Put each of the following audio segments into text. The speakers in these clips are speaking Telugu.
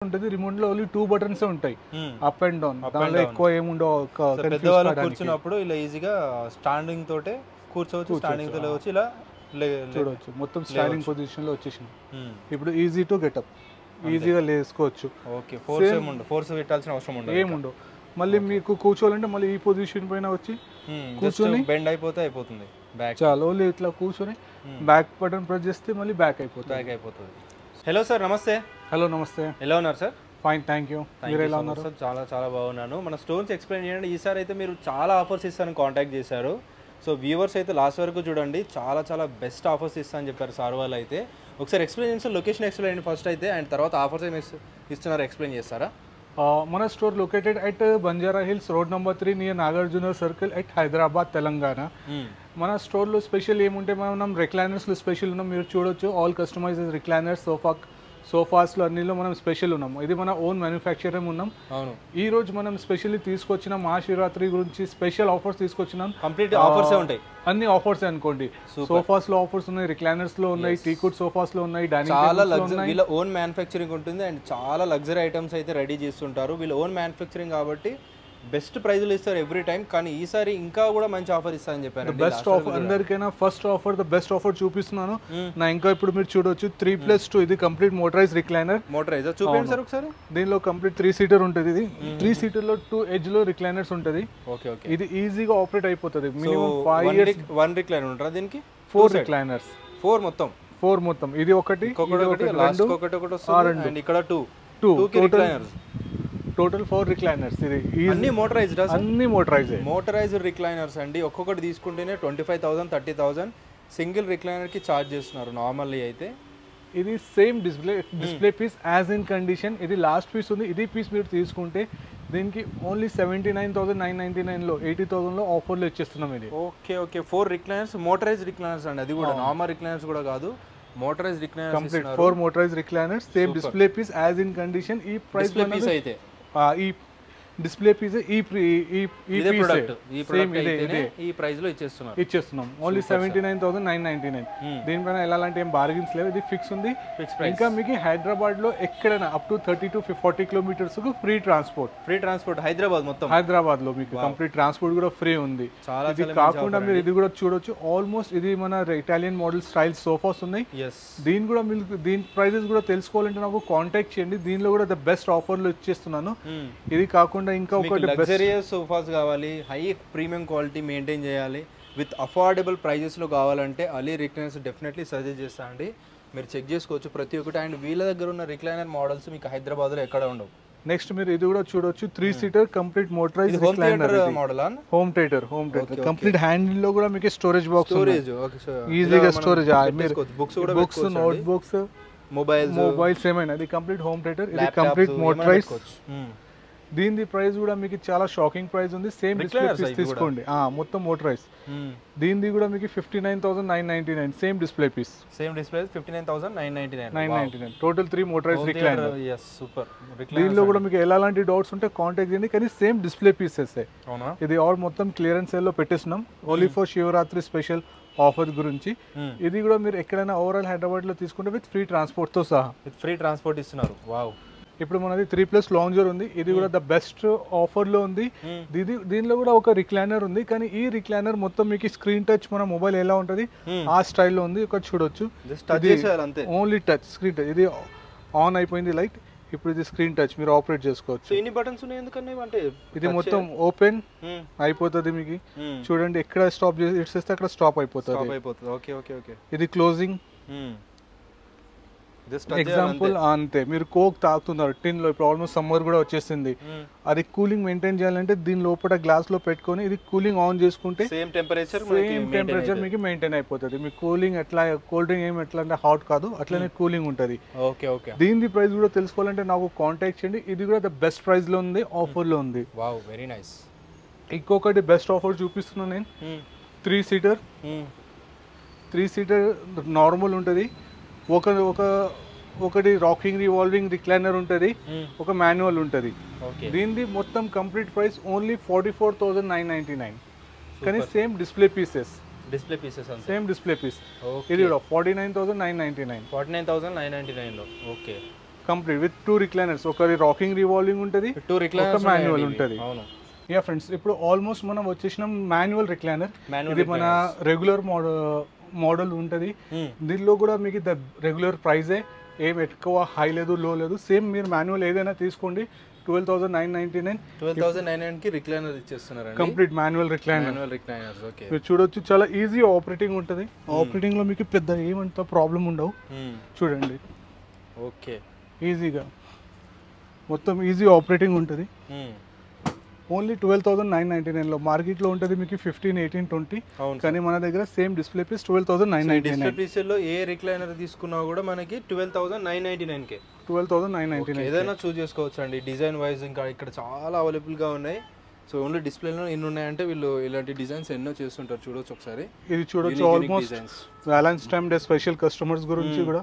ఉంటుంది. రిమోట్ లో ఓన్లీ 2 బటన్స్ ఉంటాయి, అప్ అండ్ డౌన్. దానిలో ఎక్కువ ఏముండవు. పెద్దవాళ్ళు కూర్చున్నప్పుడు ఇలా ఈజీగా స్టాండింగ్ తోటే కూర్చోవచ్చు, స్టాండింగ్ తో లేవచ్చు, ఇలా చూడవచ్చు. మొత్తం స్టాండింగ్ పొజిషన్ లో వచ్చేసింది. ఇప్పుడు ఈజీ టు గెటప్, ఈజీగా లేసుకోవచ్చు. ఓకే, ఫోర్స్ పెట్టాల్సిన అవసరం ఉండదు, ఏముండవు. మళ్ళీ మీకు కూర్చోవాలంటే మళ్ళీ ఈ పొజిషన్ పైన వచ్చి కూర్చొని బెండ్ అయిపోతుంది బ్యాక్. చాలా ఓన్లీ ఇట్లా కూర్చొని బ్యాక్ బటన్ ప్రెస్ చేస్తే మళ్ళీ బ్యాక్ అయిపోతుంది. హలో సార్, నమస్తే. హలో, నమస్తే. ఎలా ఉన్నారు సార్? Fine, thank you. మీరు ఎలా ఉన్నారు? సార్ చాలా బాగున్నాను. మన స్టోర్స్ ఎక్స్ప్లెయిన్ చేయండి. ఈసారి అయితే మీరు చాలా ఆఫర్స్ ఇస్తారని కాంటాక్ట్ చేశారు. సో వ్యూవర్స్ అయితే లాస్ట్ వరకు చూడండి, చాలా బెస్ట్ ఆఫర్స్ ఇస్తా అని చెప్పారు సార్ వాళ్ళు. అయితే ఒకసారి ఎక్స్ప్లెయిన్ చేసి లొకేషన్ ఎక్స్ప్లెయిన్ చేయండి ఫస్ట్ అయితే, అండ్ తర్వాత ఆఫర్స్ ఏమి ఇస్తున్నారు ఎక్స్ప్లెయిన్ చేస్తారా? మన store located at Banjara hills, road number 3 near Nagarjuna circle at Hyderabad, Telangana. మన స్టోర్లో స్పెషల్ ఏముంటే మనం రిక్లైనర్స్లో స్పెషల్ ఉన్నాం. మీరు చూడొచ్చు, ఆల్ కస్టమైజ్డ్ రిక్లైనర్స్, సోఫాస్లో అన్నిలో మనం స్పెషల్ ఉన్నాం. ఇది మన ఓన్ మ్యానుఫ్యాక్చరింగ్ ఉన్నాం. అవును. ఈ రోజు మనం స్పెషల్లీ తీసుకొచ్చిన మహాశివరాత్రి గురించి స్పెషల్ ఆఫర్స్ తీసుకొచ్చినాం. కంప్లీట్ ఆఫర్స్ ఉంటాయి, అన్ని ఆఫర్స్ అనుకోండి. సోఫాస్ లో ఆఫర్స్ ఉన్నాయి, రిక్లైనర్స్ లో ఉన్నాయి, టీకుడ్ సోఫాస్ లో ఉన్నాయి, డైనింగ్ చాలా లగ్జరీ. వీళ్ళ ఓన్ మ్యానుఫ్యాక్చరింగ్ ఉంటుంది అండ్ చాలా లగ్జరీ ఐటమ్స్ అయితే రెడీ చేస్తుంటారు. వీళ్ళ ఓన్ మ్యానుఫ్యాక్చరింగ్ కాబట్టి బెస్ట్ ప్రైజ్లు ఇస్తారు ఎవ్రీ టైం. కానీ ఈసారి ఇంకా కూడా మంచి ఆఫర్ ఇస్తారని చెప్పారు. బెస్ట్ ఆఫర్ అందరికైనా first offer, the best offer చూపిస్తున్నాను నా. ఇంకా ఇప్పుడు మీరు చూడొచ్చు 3+2, ఇది కంప్లీట్ మోటరైజ్ రిక్లైనర్. చూపించండి సార్ ఒకసారి. దీనిలో కంప్లీట్ 3 సీటర్ ఉంటుంది. ఇది 3 సీటర్ లో 2 ఎడ్జ్ లో రిక్లైనర్స్ ఉంటుంది. ఇది ఈజీగా ఆపరేట్ అయిపోతుంది. Minimum 5 years. 1 రిక్లైనర్ ఉంటారా దీనికి? 4 రిక్లైనర్స్. 4 మొత్తం. ఇది ఒకటి, ఇక్కడ 2 రిక్లైనర్స్. Total 4 recliners. ఇది అన్ని మోటరైజ్డ్, అన్ని మోటరైజ్డ్ రిక్లైనర్స్ అండి. ఒక్కొక్కటి తీసుకుంటేనే 25,000 30,000 సింగిల్ రిక్లైనర్ కి ఛార్జ్ చేస్తున్నారు నార్మల్లీ అయితే. ఇది same display piece as in condition. ఇది లాస్ట్ పీస్ ఉంది. ఇది పీస్ మీరు తీసుకుంటే దీనికి ఓన్లీ 79,999 లో 80,000 లో ఆఫర్లో ఇచ్చేస్తున్నాం. ఇది ఓకే 4 రిక్లైనర్స్, మోటరైజ్డ్ రిక్లైనర్స్ అండి. అది కూడా నార్మల్ రిక్లైనర్స్ కూడా కాదు, motorized recliners. Complete 4 motorized recliners, same display piece as in condition. ఈ ప్రైస్ అయితే ఈ డిస్ప్లే పీస్ ఈ ప్రైస్ లో ఇచ్చేస్తున్నాం ఓన్లీ 79,999. దీనిపైన ఎలాంటి ఏం బార్గెన్స్ లేవు. ఇది ఫిక్స్ ఉంది. ఇంకా మీకు హైదరాబాద్ లో ఎక్కడైనా అప్ టు 30 to 40 కిలోమీటర్స్ కు ఫ్రీ ట్రాన్స్పోర్ట్. హైదరాబాద్ లో మీకు కంప్లీట్ ట్రాన్స్పోర్ట్ కూడా ఫ్రీ ఉంది. ఇది కాకుండా మీరు ఇది కూడా చూడొచ్చు. ఆల్మోస్ట్ ఇది మన ఇటాలియన్ మోడల్ స్టైల్ సోఫాస్ ఉన్నాయి. దీని కూడా మీరు దీని ప్రైజెస్ కూడా తెలుసుకోవాలంటే నాకు కాంటాక్ట్ చేయండి. దీనిలో కూడా ద బెస్ట్ ఆఫర్ లో ఇచ్చేస్తున్నాను. ఇది కాకుండా ఇంకా ఒకటి లగ్జరియస్ సోఫాస్ కావాలి, హై ప్రీమియం క్వాలిటీ మెయింటైన్ చేయాలి, విత్ అఫోర్డబుల్ ప్రైజెస్ లో కావాలంటే అలీ రిక్లైనర్స్ డెఫినెట్లీ సజెస్ట్ చేస్తా అండి. మీరు చెక్ చేసుకోవచ్చు ప్రతి ఒక్కటి. అండ్ వీళ్ళ దగ్గర ఉన్న రిక్లైనర్ మోడల్స్ మీకు హైదరాబాద్ లో ఎక్కడ ఉండవు. నెక్స్ట్ మీరు ఇది కూడా చూడొచ్చు, 3 seater complete motorise recliner model. Home theater complete handle లో కూడా మీకు స్టోరేజ్ బాక్స్, ఈజీగా storage, books, note books, mobiles ఏమైనా. ఇది కంప్లీట్ హోమ్ థియేటర్. ఇది కంప్లీట్ మోటరైజ్. దీని ప్రైస్ కూడా మీకు చాలా షాకింగ్ ప్రైస్ ఉంది. సేమ్ డిస్ప్లే పీస్ తీసుకోండి, మొత్తం మోటరైజ్. దీనిది కూడా మీకు 59,999 same display piece. 59,999 total 3 motorize recliner. Super. దీనిలో కూడా మీకు ఎలాంటి డౌట్స్ ఉంటే కాంటాక్ట్ చేయండి. కానీ సేమ్ డిస్ప్లే పీసెస్. ఇది ఆల్ మొత్తం క్లియరెన్స్ సేల్ లో పెట్టేస్తున్నాం only for Shivaratri special offer గురించి. ఇది కూడా మీరు ఎక్కడైనా ఓవరాల్ హైదరాబాద్ లో తీసుకుంటే విత్ ఫ్రీ ట్రాన్స్పోర్ట్ తో సహా ఇస్తున్నారు. వావ్. ఇప్పుడు మనది 3+ లాంజర్ ఉంది. ఇది కూడా ద బెస్ట్ ఆఫర్ లో ఉంది. దీనిలో కూడా ఒక రిక్లైనర్ ఉంది. కానీ ఈ రిక్లైనర్ మొత్తం మీకు స్క్రీన్ టచ్, మన మొబైల్ ఎలా ఉంటది ఆ స్టైల్లో ఉంది. ఒకటి చూడొచ్చు, ఓన్లీ టచ్, స్క్రీన్ టచ్. ఇది ఆన్ అయిపోయింది లైట్. ఇప్పుడు ఇది స్క్రీన్ టచ్, మీరు ఆపరేట్ చేసుకోవచ్చు. ఎన్ని బటన్స్ ఉన్నాయి ఎందుకన్నా అంటే ఇది మొత్తం ఓపెన్ అయిపోతుంది. మీకు చూడండి, ఎక్కడ స్టాప్ చేస్తే అక్కడ స్టాప్ అయిపోతుంది. ఇది క్లోజింగ్. ఎగ్జాంపుల్ అంతే, మీరు కోక్ తాగుతున్నారు టిన్ లో, ఇప్పుడు ఆల్మోస్ట్ సమ్మర్ కూడా వచ్చేసింది. అది కూలింగ్ మెయింటైన్ చేయాలంటే దీని లోపల గ్లాస్ లో పెట్టుకొని ఇది కూలింగ్ ఆన్ చేసుకుంటే సేమ్ టెంపరేచర్ మీకు మెయింటైన్ అయిపోతుంది. మీకు కూలింగ్ ఎట్లా, కోల్డ్ డ్రింక్ ఏమి ఎట్లా అంటే హాట్ కాదు, అట్లనే కూలింగ్ ఉంటుంది. దీని ప్రైస్ కూడా తెలుసుకోవాలంటే నాకు కాంటాక్ట్ చేయండి. ఇది కూడా ద బెస్ట్ ప్రైస్ లో ఉంది, ఆఫర్ లో ఉంది. Very nice. ఇంకొకటి బెస్ట్ ఆఫర్ చూపిస్తున్నాను నేను. 3 సీటర్ నార్మల్ ఉంటుంది. ఒకటి రాకింగ్ రివాల్వింగ్ రిక్లైనర్ ఉంటుంది, ఒక మాన్యువల్ ఉంటుంది. దీనిది మొత్తం కంప్లీట్ ప్రైస్ ఓన్లీ 44,999. కానీ same display pieces same display piece. ఇది కూడా 49,999 లో. ఓకే. కంప్లీట్ విత్ 2 రిక్లైనర్స్, ఒకటి రాకింగ్ రివాల్వింగ్ ఉంటుంది, 2 రిక్లైనర్స్ మాన్యువల్ ఉంటుంది. అవును యా ఫ్రెండ్స్, ఇప్పుడు ఆల్మోస్ట్ మనం వచ్చేసినాం మాన్యువల్ రిక్లైనర్. ఇది మన రెగ్యులర్ మోడల్ ఉంటుంది. దీనిలో కూడా మీకు ద రెగ్యులర్ ప్రైజే, ఏం ఎక్కువ హై లేదు లో లేదు. సేమ్ మీరు మాన్యువల్ ఏదైనా తీసుకోండి 12,999. 12,999 కి రిక్లైనర్ ఇచ్చేస్తున్నారు కంప్లీట్ మాన్యువల్ రిక్లైనర్స్. ఓకే, మీరు చూడొచ్చు చాలా ఈజీ ఆపరేటింగ్ ఉంటుంది. ఆపరేటింగ్ లో మీకు పెద్ద ఏమంత ప్రాబ్లం ఉండవు. చూడండి ఓకే, ఈజీగా మొత్తం ఈజీ ఆపరేటింగ్ ఉంటుంది. ఓన్లీ 12,999 లో. మార్కెట్లో ఉంటుంది మీకు 15, 18, 20, కానీ మన దగ్గర same display piece 12,999. Display piece లో ఏ రిక్లైనర్ తీసుకున్నా కూడా మనకి 12,999 కే 12,999 ఏదైనా చూస్ చేసుకోవచ్చు అండి. డిజైన్ వైజ్ ఇంకా ఇక్కడ చాలా అవైలబుల్ గా ఉన్నాయి. సో ఓన్లీ డిస్ప్లేలో ఎన్ని ఉన్నాయంటే వీళ్ళు ఇలాంటి డిజైన్స్ ఎన్నో చేస్తుంటారు. చూడొచ్చు ఒకసారి, ఇది చూడొచ్చు. Almost Valentine's day special customers గురించి కూడా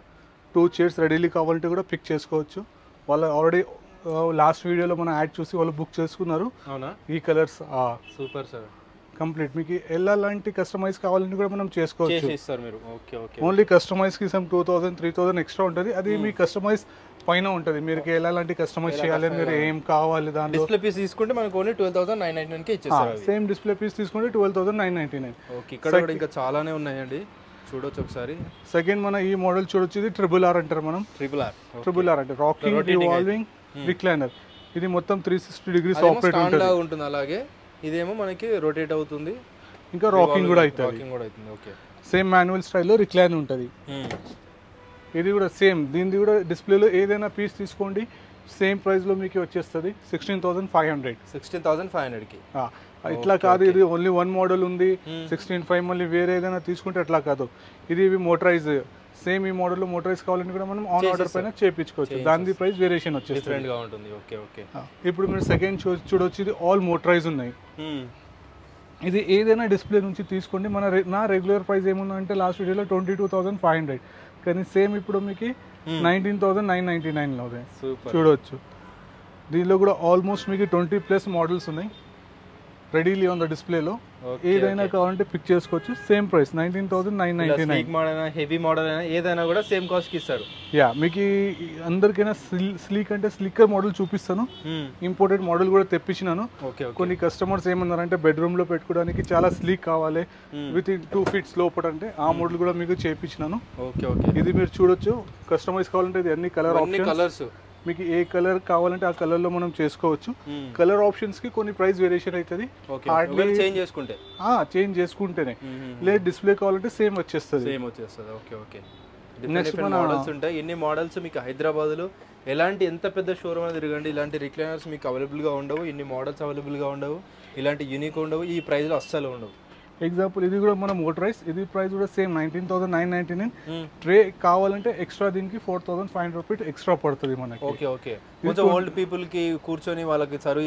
2 చైర్స్ రెడీలీ కావాలంటే కూడా పిక్ చేసుకోవచ్చు. వాళ్ళు ఆల్రెడీ లాస్ట్ వీడియోలో మన యాడ్ చూసి వాళ్ళు బుక్ చేసుకున్నారు. అవునా, ఈ కలర్స్ సూపర్ సార్. కంప్లీట్ మీకు ఎలాంటి కస్టమైజ్ కావాలంటే కూడా మనం చేసుకోవచ్చు. మీరు ఓకే ఓకే, ఓన్లీ కస్టమైజ్ కి సమ్ 2,000, 3,000 ఎక్స్ట్రా ఉంటుంది. అది మీ కస్టమైజ్ పైన ఉంటుంది. మీరు ఎలాంటి కస్టమైజ్ చేయాలి, మీరు ఏం కావాలి దాంట్లో. డిస్ప్లే పీస్ తీసుకుంటే మనకు ఓన్లీ 12,999 కి ఇచ్చేస్తారు. సేమ్ డిస్ప్లే పీస్ తీసుకుంటే 12,999. ఓకే, ఇక్కడ కూడా ఇంకా చాలానే ఉన్నాయండి, చూడొచ్చు ఒకసారి. సెకండ్ మన ఈ మోడల్ చూడొచ్చు. ఇది RRR అంటారు మనం. RRR అంటే రాకింగ్ రివాల్వింగ్ రిక్లైనర్. ఇది మొత్తం 360 డిగ్రీస్ ఆపరేట్ ఉంటుంది. అలాగే ఇదేమో మనకి రొటేట్ అవుతుంది, ఇంకా రాకింగ్ కూడా అవుతుంది. ఓకే, సేమ్ మాన్యువల్ స్టైల్లో రిక్లైన్ ఉంటుంది. ఇది కూడా సేమ్, దీనిది కూడా డిస్ప్లేలో ఏదైనా పీస్ తీసుకోండి సేమ్ ప్రైస్ లో మీకు వచ్చేస్తుంది 16,500 కి. ఇట్లా కాదు, ఇది ఓన్లీ 1 మోడల్ ఉంది 16,500, మళ్ళీ వేరే ఏదైనా తీసుకుంటే అట్లా కాదు. ఇది మోటరైజ్, సేమ్ ఈ మోడల్ లో మోటరైజ్ కావాలంటే కూడా మనం ఆన్ ఆర్డర్ పైన చేయించుకోవచ్చు. దాని ప్రైస్ వేరియేషన్ వచ్చేస్తుంది. ఇప్పుడు మీరు సెకండ్ చూడొచ్చు. ఇది ఆల్ మోటరైజ్ ఉన్నాయి. ఇది ఏదైనా డిస్ప్లే నుంచి తీసుకోండి. నా రెగ్యులర్ ప్రైస్ ఏముందంటే లాస్ట్ వీడియోలో 22,500, కానీ సేమ్ ఇప్పుడు మీకు 19,999 లో చూడవచ్చు. దీనిలో కూడా ఆల్మోస్ట్ మీకు 20+ మోడల్స్ ఉన్నాయి రెడీలీ ఆన్ ద డిస్ప్లేలో. ఏదైనా కావాలంటే పిక్ చేసుకోవచ్చు. Same price 19,999. హెవీ మోడల్ అయినా ఏదైనా కూడా సేమ్ కాస్ట్ కి ఇస్తారు. యా, మీకు అందరికైనా స్లీక్ అంటే స్లీకర్ మోడల్ చూపిస్తాను. ఇంపోర్టెడ్ మోడల్ కూడా తెప్పించినాను. కొన్ని కస్టమర్స్ ఏమన్నారంటే బెడ్రూమ్ లో పెట్టుకోవడానికి చాలా స్లీక్ కావాలి విత్ 2 feet లోపల అంటే ఆ మోడల్ కూడా మీకు చేయించినాను. ఇది మీరు చూడొచ్చు. కస్టమైజ్ కావాలంటే ఇది అన్ని కలర్స్, మీకు ఏ కలర్ కావాలంటే ఆ కలర్ లో మనం చేసుకోవచ్చు. కలర్ ఆప్షన్స్ కి కొన్ని ప్రైస్ వేరియేషన్ అవుతుంది, చేంజ్ చేసుకుంటేనే. లేదు డిస్ప్లే కావాలంటే సేమ్ వచ్చేస్తుంది. నెక్స్ట్ మోడల్స్ ఉంటాయి. ఎన్ని మోడల్స్ మీకు హైదరాబాద్ లో ఎంత పెద్ద షోరూమ్ తిరగండి, ఇలాంటి రిక్లైనర్స్ మీకు అవైలబుల్ గా ఉండవు. ఇన్ని మోడల్స్ అవైలబుల్ గా ఉండవు, ఇలాంటి యూనిక్ ఉండవు, ఈ ప్రైస్ లో అస్సలు ఉండవు. ఎగ్జాంపుల్ ఇది కూడా మన మోటరైజ్. ఇది ప్రైస్ కూడా సేమ్ 19,999. ట్రే కావాలంటే ఎక్స్ట్రా దీనికి 4,500 రూపీస్ ఎక్స్ట్రా పడుతుంది మనకి. కొంచెం ఓల్డ్ పీపుల్ కి కూర్చొని వాళ్ళకి సర్వ్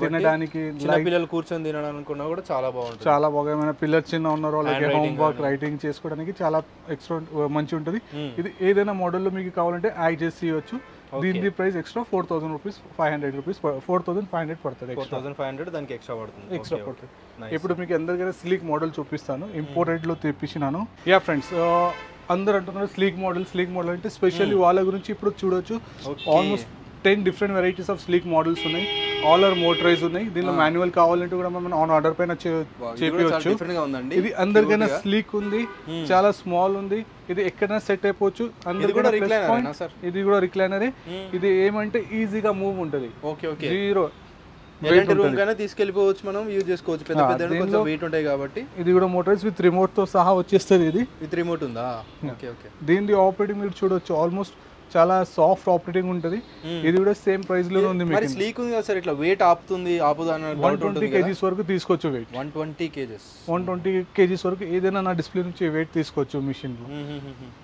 తినడానికి, పిల్లలు కూర్చొని తినడానికి కూడా చాలా బాగుంటుంది. చాలా బాగా, ఏమైనా పిల్లలు చిన్న ఉన్నారు వాళ్ళకి హోంవర్క్ రైటింగ్ చేసుకోవడానికి చాలా ఎక్స్ట్రా మంచి ఉంటుంది. ఇది ఏదైనా మోడల్లో మీకు కావాలంటే యాడ్ చేసి ఇవ్వచ్చు. దీని ప్రైస్ ఎక్స్ట్రా 4,000 రూపీస్, 500 రూపీస్, 4,500 పడుతుంది. 4,500 దానికి ఎక్స్ట్రా పడుతుంది. ఇప్పుడు మీకు అందరికైనా స్లీక్ మోడల్ చూపిస్తాను. ఇంపోర్టెడ్ లో తెప్పించినాను. యా ఫ్రెండ్స్, అందరు అంటున్నారు స్లీక్ మోడల్ అంటే స్పెషల్లీ వాళ్ళ గురించి ఇప్పుడు చూడొచ్చు. Almost 10 different varieties of sleek models ఉన్నాయి. ఆల్ ఆర్ మోటరైజ్ ఉన్నాయి. దీనిలో మాన్యువల్ కావాలంటే కూడా మనం ఆన్ ఆర్డర్ పైన చేపించవచ్చు. ఇది అందరికైనా స్లీక్ ఉంది, చాలా స్మాల్ ఉంది. ఇది ఎక్కడైనా సెట్ అయిపోవచ్చు. ఇది కూడా రిక్లైనరే. ఇది ఏమంటే ఈజీగా మూవ్ ఉంటుంది. జీరో తీసుకెళ్ళిపోవచ్చు, మనం యూజ్ చేసుకోవచ్చు. పెద్ద పెద్ద వెయిట్ ఉంటాయి కాబట్టి. ఇది కూడా మోటరైజ్ విత్ రిమోట్ తో సహా వచ్చేస్తుంది. ఇది విత్ రిమోట్ ఉందా? దీని ఆపరేటింగ్ మీరు చూడొచ్చు. ఆల్మోస్ట్ చాలా సాఫ్ట్ ఆపరేటింగ్ ఉంటుంది. ఇది కూడా సేమ్ ప్రైస్ లో ఉంది. మరి స్లీక్ ఉంది కదా సార్, ఇట్లా వెయిట్ ఆపుదాని 120 kgs వరకు తీసుకోవచ్చు వెయిట్. 120 kgs వరకు ఏదైనా నా డిస్ప్లే నుంచి వెయిట్ తీసుకోవచ్చు మిషన్ లో.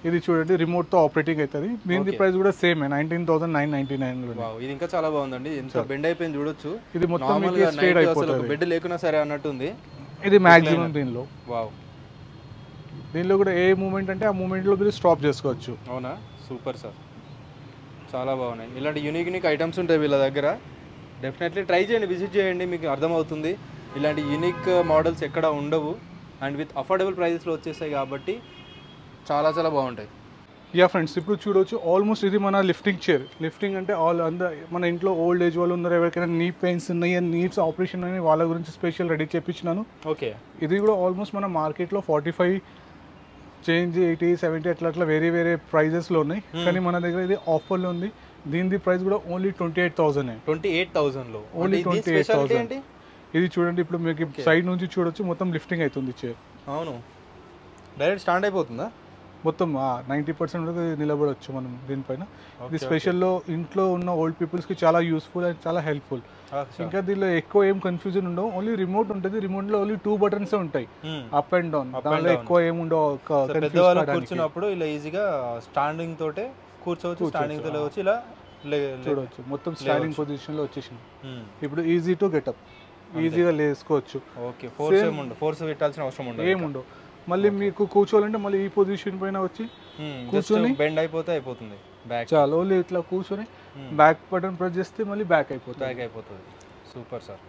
ఇది చూడండి, రిమోట్ తో ఆపరేటింగ్ అవుతుంది. దీని ప్రైస్ కూడా సేమ్ 19,999. ఇది ఇంకా చాలా బాగుందండి. ఎంత బెండ్ అయిపోయింది చూడొచ్చు. ఇది మొత్తం స్ట్రైట్ అయిపోతుంది. బెడ్ లేకున్నా సరే అన్నట్టుంది. ఇది మాక్సిమం దీనిలో. దీనిలో కూడా ఏ మూమెంట్ అంటే ఆ మూమెంట్ లో మీరు స్టాప్ చేసుకోవచ్చు. అవునా, సూపర్ సార్, చాలా బాగున్నాయి. ఇలాంటి యూనిక్ ఐటమ్స్ ఉంటాయి వీళ్ళ దగ్గర. డెఫినెట్లీ ట్రై చేయండి, విజిట్ చేయండి, మీకు అర్థమవుతుంది. ఇలాంటి యూనిక్ మోడల్స్ ఎక్కడ ఉండవు అండ్ విత్ అఫోర్డబుల్ ప్రైజెస్లో వచ్చేస్తాయి కాబట్టి చాలా చాలా బాగుంటాయి. యా ఫ్రెండ్స్, ఇప్పుడు చూడవచ్చు ఆల్మోస్ట్ ఇది మన లిఫ్టింగ్ చైర్. లిఫ్టింగ్ అంటే మన ఇంట్లో ఓల్డ్ ఏజ్ వాళ్ళు ఉన్నారు, ఎవరికైనా నీ పెయిన్స్ ఉన్నాయి, నీడ్స్ ఆపరేషన్ అని వాళ్ళ గురించి స్పెషల్ రెడీ చేయించినాను. ఓకే, ఇది కూడా ఆల్మోస్ట్ మన మార్కెట్లో 45 చేంజ్ 80 70 అట్లా వేరే వేరే ప్రైజెస్లో ఉన్నాయి. కానీ మన దగ్గర ఇది ఆఫర్లో ఉంది. దీని ప్రైస్ కూడా ఓన్లీ 28,000. 28,000లో ఓన్లీ 28,000. ఇది చూడండి, ఇప్పుడు మీకు సైడ్ నుంచి చూడొచ్చు, మొత్తం లిఫ్టింగ్ అవుతుంది చైర్. అవును, డైరెక్ట్ స్టాండ్ అయిపోతుందా? మొత్తం 90% వరకు నిలబడవచ్చు మనం దీనిపైన. ఇది స్పెషల్లో ఇంట్లో ఉన్న ఓల్డ్ పీపుల్స్కి చాలా యూస్ఫుల్ అండ్ చాలా హెల్ప్ఫుల్. ఇంకా దీనిలో ఎక్కువ ఏం కన్ఫ్యూజన్ ఉండవు, ఓన్లీ రిమోట్ ఉంటుంది. రిమోట్లో ఓన్లీ 2 బటన్స్ ఉంటాయి, అప్ అండ్ డౌన్. దానిలో ఎక్కువ ఏముండవు. కూర్చున్నప్పుడు ఇలా ఈజీగా స్టాండింగ్ తోటే కూర్చోవచ్చు, స్టాండింగ్ తో లేవచ్చు, ఇలా చూడవచ్చు. మొత్తం స్టాండింగ్ పొజిషన్లో వచ్చేసింది. ఇప్పుడు ఈజీ టు గెటప్, ఈజీగా లేసుకోవచ్చు. ఓకే, ఫోర్స్ పెట్టాల్సిన అవసరం ఉండదు, ఏముండవు. మళ్ళీ మీకు కూర్చోవాలంటే మళ్ళీ ఈ పొజిషన్ పైన వచ్చి కూర్చొని బెండ్ అయిపోతుంది బ్యాక్. చాలా ఓన్లీ ఇట్లా కూర్చొని బ్యాక్ బటన్ ప్రెస్ చేస్తే మళ్ళీ బ్యాక్ అయిపోతుంది. Super sir.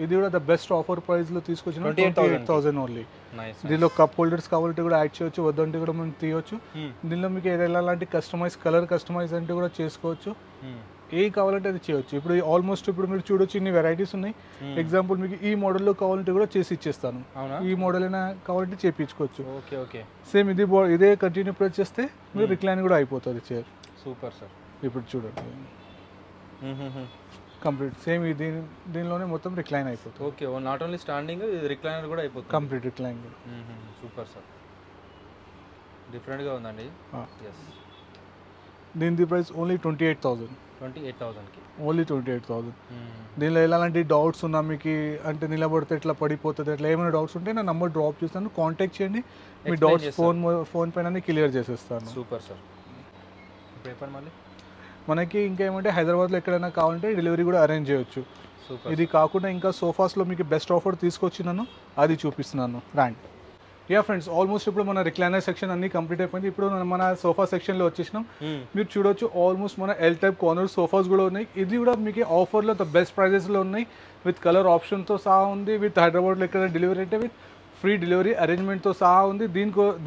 ఇది కూడా ద బెస్ట్ ఆఫర్ ప్రైస్ లో తీసుకొచ్చిన 28,000 ఓన్లీ. దీనిలో కప్ హోల్డర్స్ కావాలంటే కూడా యాడ్ చేయొచ్చు, వద్దంటే కూడా మనం తీయొచ్చు. దీనిలో మీకు ఎలాంటి కలర్ కస్టమైజ్ అంటే కూడా చేసుకోవచ్చు. ఏ కావాలంటే అది చేయొచ్చు. ఇప్పుడు ఆల్మోస్ట్ ఇప్పుడు మీరు చూడొచ్చు, ఇన్ని వెరైటీస్ ఉన్నాయి. ఎగ్జాంపుల్ మీకు ఈ మోడల్లో కావాలంటే కూడా చేసి ఇచ్చేస్తాను. ఈ మోడల్ అయినా కావాలంటే చేయించుకోవచ్చు. ఓకే ఓకే, సేమ్ ఇదే కంటిన్యూ ప్రెస్ చేస్తే మీరు రిక్లైన్ కూడా అయిపోతుంది చైర్. Super sir. ఇప్పుడు చూడండి, కంప్లీట్ సేమ్ దీనిలోనే మొత్తం రిక్లైన్ అయిపోతుంది. Okay, not only standing, recliner కూడా అయిపోతుంది. కంప్లీట్ రిక్లైన్ కూడా. సూపర్ సార్, డిఫరెంట్గా ఉందండి. దీని ప్రైస్ ఓన్లీ 28,000. 28,000కి ఓన్లీ 28,000. దీనిలో ఎలాంటి డౌట్స్ ఉన్నా మీకు, అంటే నిలబడితే ఎట్లా పడిపోతుంది, అట్లా ఏమైనా డౌట్స్ ఉంటే నా నంబర్ డ్రాప్ చేస్తాను, కాంటాక్ట్ చేయండి. మీ డౌట్స్ ఫోన్ పైన క్లియర్ చేసేస్తాను. Super sir. పేపర్ మళ్ళీ మనకి ఇంకా ఏమంటే హైదరాబాద్లో ఎక్కడైనా కావాలంటే డెలివరీ కూడా అరేంజ్ చేయొచ్చు. ఇది కాకుండా ఇంకా సోఫాస్లో మీకు బెస్ట్ ఆఫర్ తీసుకొచ్చినాను, అది చూపిస్తున్నాను. ర్యాండ్. యా ఫ్రెండ్స్, ఆల్మోస్ట్ ఇప్పుడు మన రిక్లైనర్ సెక్షన్ అన్ని కంప్లీట్ అయిపోయింది. ఇప్పుడు మన సోఫా సెక్షన్లో వచ్చేసినాం. మీరు చూడొచ్చు ఆల్మోస్ట్ మన ఎల్ టైప్ కార్నర్ సోఫాస్ కూడా ఉన్నాయి. ఇది కూడా మీకు ఆఫర్లో ద బెస్ట్ ప్రైజెస్లో ఉన్నాయి, విత్ కలర్ ఆప్షన్తో సహా ఉంది. విత్ హైదరాబాద్లో ఎక్కడ డెలివరీ అంటే విత్ ఫ్రీ డెలివరీ అరేంజ్మెంట్తో సహా ఉంది.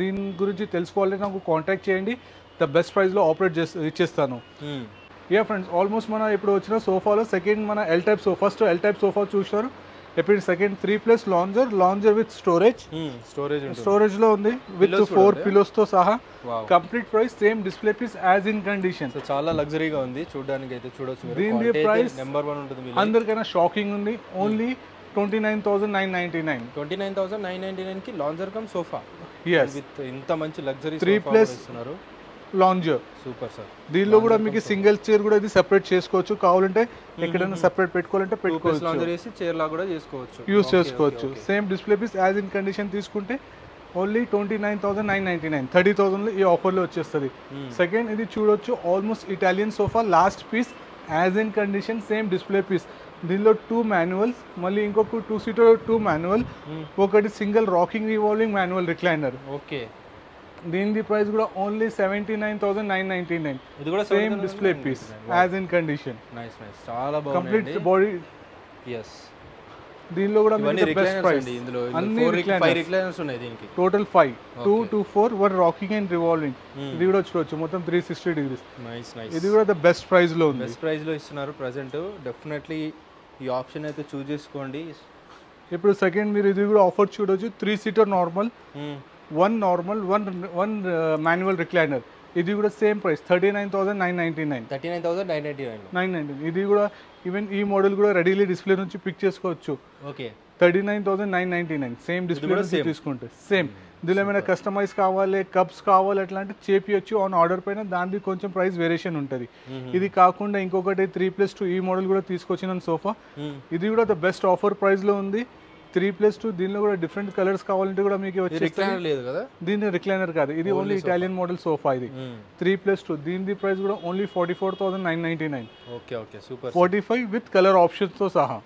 దీని గురించి తెలుసుకోవాలంటే నాకు కాంటాక్ట్ చేయండి, ద బెస్ట్ ప్రైస్లో ఆపరేట్ ఇచ్చేస్తాను. యా ఫ్రెండ్స్, ఆల్మోస్ట్ మన ఇప్పుడు వచ్చిన సోఫాలో సెకండ్ మన ఎల్ టైప్ సోఫా చూస్తారు. ఇప్పుడు సెకండ్ 3+ లాంజర్ విత్ స్టోరేజ్ లో ఉంది, విత్ 4 పిలోస్ తో సహా. Complete price same, display piece as in condition. చాలా లగ్జరీగా ఉంది చూడడానికి అయితే, చూడొచ్చు. దీని ప్రైస్ నెంబర్ 1 ఉంటుంది. అందరికైనా షాకింగ్ ఉంది, ఓన్లీ 29,999. 29,999 కి లాంజర్ కమ్ సోఫా. విత్ ఇంత మంచి లగ్జరీ 3+ ఇస్తున్నారు. లాంజర్. Super sir. దీనిలో కూడా మీకు సింగిల్ చైర్ కూడా ఇది సెపరేట్ చేసుకోవచ్చు, కావాలంటే ఎక్కడైనా సెపరేట్ పెట్టుకోవాలంటే పెట్టుకోవచ్చు. లాంజర్ వేసి చైర్ లా కూడా యూస్ చేసుకోవచ్చు. Same display piece as in condition తీసుకుంటే ఓన్లీ 29,999, 30,000 ఈ ఆఫర్లో వచ్చేస్తుంది. సెకండ్ ఇది చూడొచ్చు, almost Italian sofa last piece as in condition, same display piece. దీనిలో 2 మాన్యువల్స్, మళ్ళీ ఇంకొక 2 సీటర్ 2 మాన్యువల్, ఒకటి single rocking revolving manual recliner. Okay, దీని ప్రైస్ కూడా ఓన్లీ 79,999. ఇది కూడా same display piece as in condition. Nice, చాలా బాగుంది. Complete body. yes, దీనిలో కూడా మీకు బెస్ట్ ప్రైస్. ఇందులో అన్ని 5 రిక్లైనర్స్ ఉన్నాయి దీనికి. Total 5, 2 to 4, 1 rocking and revolving. ఇది కూడా చూడొచ్చు, మొత్తం 360 degrees. నైస్. ఇది కూడా ద బెస్ట్ ప్రైస్ లో ఉంది. బెస్ట్ ప్రైస్ లో ఇస్తున్నారు ప్రెజెంట్. డెఫినెట్లీ ఈ ఆప్షన్ అయితే చూస్ చేసుకోండి. ఇప్పుడు సెకండ్ మీరు ఇది కూడా ఆఫర్ చూడొచ్చు, 3 seater normal, 1 normal, 1 manual recliner. ఇది కూడా సేమ్ ప్రైస్ 39,999. 39,999. ఇది కూడా ఈవెన్ ఈ మోడల్ కూడా రెడీలీ డిస్ప్లే నుంచి పిక్ చేసుకోవచ్చు. ఓకే, 39,999 సేమ్ డిస్ప్లే నుంచి తీసుకుంటే. సేమ్ దీనిలో ఏమైనా కస్టమైజ్ కావాలి, కప్స్ కావాలి అట్లా అంటే చేపియొచ్చు ఆన్ ఆర్డర్ పైన, దానికి కొంచెం ప్రైస్ వేరియేషన్ ఉంటుంది. ఇది కాకుండా ఇంకొకటి 3+2 ఈ మోడల్ కూడా తీసుకొచ్చిన సోఫా. ఇది కూడా ద బెస్ట్ ఆఫర్ ప్రైస్ లో ఉంది. 3+2 దీనిలో కూడా డిఫరెంట్ కలర్స్ కావాలంటే కూడా మీకు రిక్లైనర్ లేదు కదా, దీని రిక్లైనర్ కాదు, ఇది ఓన్లీ ఇటాలియన్ మోడల్ సోఫా. ఇది 3+2 దీని ప్రైస్ కూడా only 44,999. Okay okay, super. 45 with colour options తో సహా.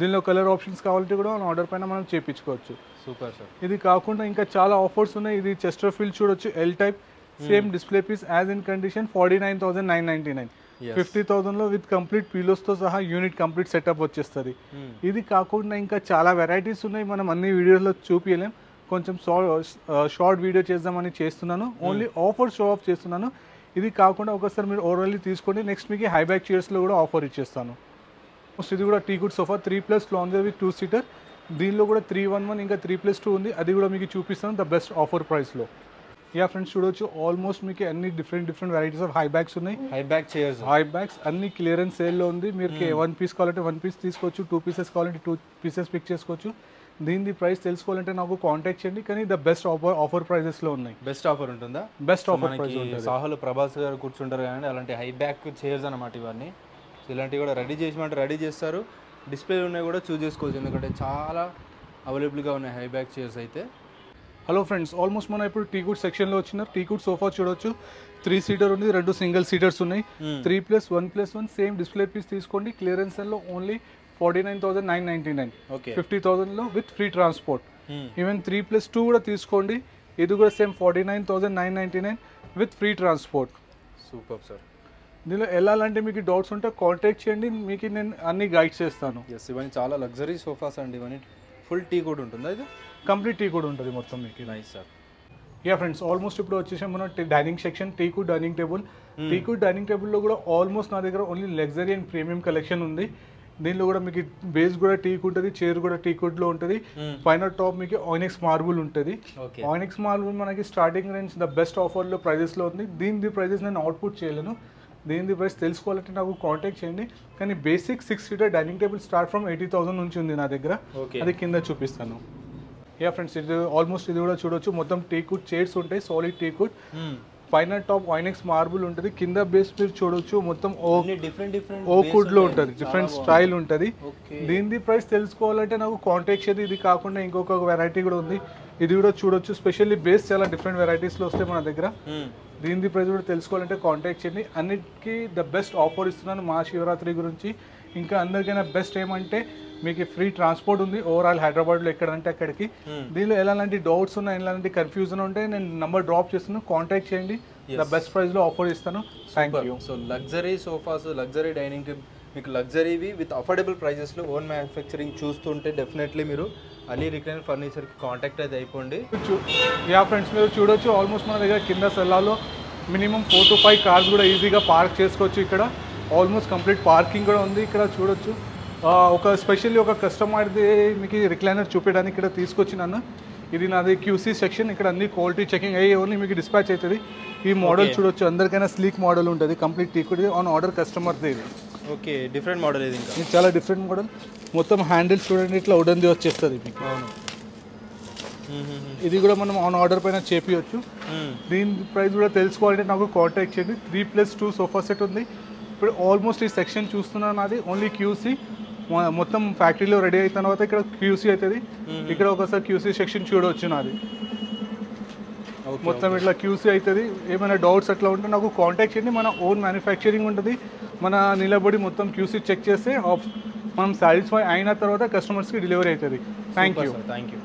దీనిలో కలర్ ఆప్షన్స్ కావాలంటే కూడా ఆర్డర్ పైన మనం చేయించుకోవచ్చు. Super sir. ఇది కాకుండా ఇంకా చాలా ఆఫర్స్ ఉన్నాయి. ఇది చెస్టర్ఫీల్డ్ చూడొచ్చు, L type, same display piece as in condition, 49,999. 50,000 లో విత్ కంప్లీట్ పిలోస్ తో సహా యూనిట్ కంప్లీట్ సెటప్ వచ్చేస్తుంది. ఇది కాకుండా ఇంకా చాలా వెరైటీస్ ఉన్నాయి, మనం అన్ని వీడియోస్లో చూపించలేం. కొంచెం షార్ట్ వీడియో చేద్దామని చేస్తున్నాను. ఓన్లీ ఆఫర్ షో ఆఫ్ చేస్తున్నాను. ఇది కాకుండా ఒకసారి మీరు ఓవరాల్లీ తీసుకోండి. నెక్స్ట్ మీకు హై బ్యాక్ చైర్స్లో కూడా ఆఫర్ ఇచ్చేస్తాను. ఇది కూడా టీకుడ్ సోఫా 3+ లాంజర్ విత్ 2 సీటర్. దీనిలో కూడా 311 ఇంకా 3+2 ఉంది. అది కూడా మీకు చూపిస్తాను ద బెస్ట్ ఆఫర్ ప్రైస్లో. యా ఫ్రెండ్స్ చూడొచ్చు ఆల్మోస్ట్ మీకు అన్ని different varieties of high bags ఉన్నాయి. High back chairs, high bags అన్ని క్లియరెన్స్ సేల్లో ఉంది. మీరు 1 పీస్ కావాలంటే 1 పీస్ తీసుకోవచ్చు, 2 పీసెస్ కావాలంటే 2 పీసెస్ పిక్ చేసుకోవచ్చు. దీని ప్రైస్ తెలుసుకోవాలంటే నాకు కాంటాక్ట్ చేయండి. కానీ ద బెస్ట్ ఆఫర్ ప్రైజెస్లో ఉన్నాయి. బెస్ట్ ఆఫర్ ఉంటుందా? బెస్ట్ ఆఫర్ ప్రైస్ ఉంటుంది. సాహులు ప్రభాస్ గారు కూర్చుంటారు కానీ అలాంటి హై బ్యాక్ చైర్స్ అన్నమాట ఇవన్నీ. సో ఇలాంటివి కూడా రెడీ చేసినట్టు రెడీ చేస్తారు. డిస్ప్లే ఉన్నాయి కూడా చూస్ చేసుకోవచ్చు, ఎందుకంటే చాలా అవైలబుల్గా ఉన్నాయి హై బ్యాక్ చైర్స్ అయితే. హలో ఫ్రెండ్స్, ఆల్మోస్ట్ మనం ఇప్పుడు టీకుడ్ సెక్షన్లో వచ్చినారు. టీకుడ్ సోఫా చూడొచ్చు 3 సీటర్ ఉంది, 2 సింగిల్ సీటర్స్ ఉన్నాయి. 3+1+1 సేమ్ డిస్ప్లే పీస్ తీసుకోండి. క్లియరెన్స్లో ఓన్లీ 49,999, 50,000లో విత్ ఫ్రీ ట్రాన్స్పోర్ట్. ఈవెన్ 3+2 కూడా తీసుకోండి. ఇది కూడా same 49,999 with free transport. Super sir. దీనిలో వెళ్ళాలంటే మీకు డౌట్స్ ఉంటే కాంటాక్ట్ చేయండి, మీకు నేను అన్ని గైడ్ చేస్తాను. ఎస్, ఇవన్నీ చాలా లగ్జరీ సోఫాస్ అండి. ఇవన్నీ ఫుల్ టీ కూడా ఉంటుందా? ఇది కంప్లీట్ టీ కూడా ఉంటుంది మొత్తం మీకు. Nice sir. Yeah friends, almost ఇప్పుడు వచ్చేసాం మనం dining section. టీకుడ్ dining table. టీకుడ్ dining టేబుల్లో కూడా ఆల్మోస్ట్ నా దగ్గర only luxury and premium collection ఉంది. దీనిలో కూడా మీకు బేస్ కూడా టీక్ ఉంటుంది, చైర్ కూడా టీకుడ్లో ఉంటుంది. పైన టాప్ మీకు ఆయినెక్స్ మార్బుల్ ఉంటుంది. ఆయినెక్స్ మార్బుల్ మనకి స్టార్టింగ్ రేంజ్ ద బెస్ట్ ఆఫర్లో ప్రైజెస్లో ఉంది. దీని ప్రైజెస్ నేను అవుట్పుట్ చేయలేను. దీని ప్రైస్ తెలుసుకోవాలంటే నాకు కాంటాక్ట్ చేయండి. కానీ basic 6 seater dining table start from 80,000 నుంచి ఉంది నా దగ్గర. అది కింద చూపిస్తాను. యా ఫ్రెండ్స్, ఇది ఆల్మోస్ట్ ఇది కూడా చూడొచ్చు. మొత్తం టీకుడ్ చైర్స్ ఉంటాయి, సాలిడ్ టీకుడ్. పైన టాప్ ఆయినెక్స్ మార్బుల్ ఉంటుంది, కింద బేస్ మీరు చూడొచ్చు మొత్తం ఓకుడ్ లో ఉంటుంది, డిఫరెంట్ స్టైల్ ఉంటుంది. దీని ప్రైస్ తెలుసుకోవాలంటే నాకు కాంటాక్ట్ చేయండి. ఇది కాకుండా ఇంకొక వెరైటీ కూడా ఉంది, ఇది కూడా చూడొచ్చు. స్పెషల్లీ బేస్ చాలా డిఫరెంట్ వెరైటీస్లో వస్తాయి మన దగ్గర. దీని ప్రైస్ కూడా తెలుసుకోవాలంటే కాంటాక్ట్ చేయండి. అన్నిటికీ ద బెస్ట్ ఆఫర్ ఇస్తున్నాను మహాశివరాత్రి గురించి. ఇంకా అందరికైనా బెస్ట్ ఏమంటే మీకు ఫ్రీ ట్రాన్స్పోర్ట్ ఉంది ఓవరాల్ హైదరాబాద్లో ఎక్కడంటే అక్కడికి. దీనిలో ఎలాంటి డౌట్స్ ఉన్నా, ఎలాంటి కన్ఫ్యూజన్ ఉంటే నేను నెంబర్ డ్రాప్ చేస్తాను, కాంటాక్ట్ చేయండి. ద బెస్ట్ ప్రైస్లో ఆఫర్ ఇస్తాను. Thank you. So luxury sofas, luxury dining table, మీకు లగ్జరీవి విత్ అఫోర్డబుల్ ప్రైజెస్లో ఓన్ మ్యానుఫ్యాక్చరింగ్ చూస్తుంటే డెఫినెట్లీ మీరు అలీ రిక్లైనర్ ఫర్నిచర్కి కాంటాక్ట్ అయితే అయిపోండి. యా ఫ్రెండ్స్, మీరు చూడొచ్చు ఆల్మోస్ట్ మన దగ్గర కింద సెల్లాలో మినిమం 4 to 5 కార్స్ కూడా ఈజీగా పార్క్ చేసుకోవచ్చు. ఇక్కడ ఆల్మోస్ట్ కంప్లీట్ పార్కింగ్ కూడా ఉంది. ఇక్కడ చూడొచ్చు ఒక స్పెషల్లీ ఒక కస్టమర్ది మీకు రిక్లైనర్ చూపించడానికి ఇక్కడ తీసుకొచ్చినాను. ఇది నాది QC సెక్షన్. ఇక్కడ అన్ని క్వాలిటీ చెకింగ్ అయ్యి ఓన్లీ మీకు డిస్పాచ్ అవుతుంది. ఈ మోడల్ చూడొచ్చు, అందరికైనా స్లీక్ మోడల్ ఉంటుంది, కంప్లీట్ టీకుడ్ ఆన్ ఆర్డర్ కస్టమర్ది. ఇది ఓకే, డిఫరెంట్ మోడల్. ఇది ఇంకా చాలా డిఫరెంట్ మోడల్. మొత్తం హ్యాండిల్స్ చూడండి ఇట్లా ఉడంది వచ్చేస్తుంది మీకు. అవును, ఇది కూడా మనం ఆన్ ఆర్డర్ పైన చేపియచ్చు. దీని ప్రైస్ కూడా తెలుసుకోవాలంటే నాకు కాంటాక్ట్ చేయండి. 3+2 సోఫా సెట్ ఉంది. ఇప్పుడు ఆల్మోస్ట్ ఈ సెక్షన్ చూస్తున్నాను నాది ఓన్లీ QC. మొత్తం ఫ్యాక్టరీలో రెడీ అయిన తర్వాత ఇక్కడ QC అవుతుంది. ఇక్కడ ఒకసారి QC సెక్షన్ చూడవచ్చు నాది. మొత్తం ఇట్లా QC అవుతుంది. ఏమైనా డౌట్స్ అట్లా ఉంటే నాకు కాంటాక్ట్ చేయండి. మన ఓన్ మ్యానుఫ్యాక్చరింగ్ ఉంటుంది. మన నిలబడి మొత్తం QC చెక్ చేస్తే మనం సాటిస్ఫై అయిన తర్వాత కస్టమర్స్కి డెలివరీ అవుతుంది. Thank you.